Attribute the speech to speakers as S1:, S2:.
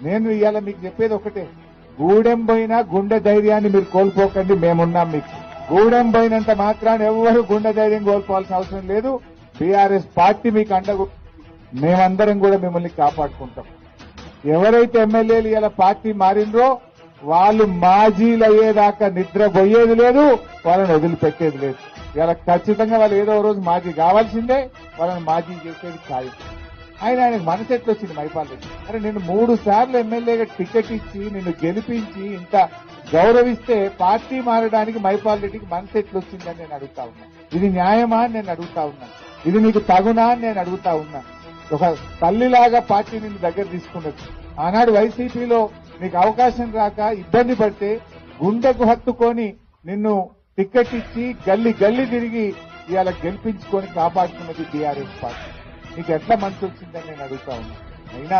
S1: నేను ఇవాళ మీకు చెప్పేది ఒకటే, గూడెం పోయినా గుండె ధైర్యాన్ని మీరు కోల్పోకండి, మేమున్నాం మీకు. గూడెం పోయినంత మాత్రాన ఎవరు గుండె ధైర్యం కోల్పోవాల్సిన అవసరం లేదు. బీఆర్ఎస్ పార్టీ మీకు అండగా, మేమందరం కూడా మిమ్మల్ని కాపాడుకుంటాం. ఎవరైతే ఎమ్మెల్యేలు ఇలా పార్టీ మారిండ్రో వాళ్ళు మాజీలు అయ్యేదాకా నిద్రపోయేది లేదు, వాళ్ళని వదిలిపెట్టేది లేదు. ఇలా ఖచ్చితంగా వాళ్ళు ఏదో రోజు మాజీ కావాల్సిందే, వాళ్ళని మాజీ చేసేది ఖాయం. ఆయనకు మనసు ఎట్లా వచ్చింది మైపాల్ రెడ్డి? అరే నేను 3 సార్లు ఎమ్మెల్యేగా టికెట్ ఇచ్చి నిన్ను గెలిపించి ఇంత గౌరవిస్తే పార్టీ మారడానికి మైపాల్ రెడ్డికి మనసు ఎట్లా వచ్చిందని నేను అడుగుతా ఉన్నా. ఇది న్యాయమా అని నేను అడుగుతా ఉన్నా. ఇది నీకు తగునా అని నేను అడుగుతా ఉన్నా. ఒక తల్లిలాగా పార్టీ నిన్ను దగ్గర తీసుకున్నది. ఆనాడు వైసీపీలో నీకు అవకాశం రాక ఇబ్బంది పడితే గుండెకు హత్తుకొని నిన్ను టికెట్ ఇచ్చి గల్లీ గల్లీ తిరిగి ఇవాళ గెలిపించుకొని కాపాడుతున్నది బీఆర్ఎస్ పార్టీ. నీకు ఎట్లా మనసు వచ్చిందని నేను అడుగుతా ఉన్నా. అయినా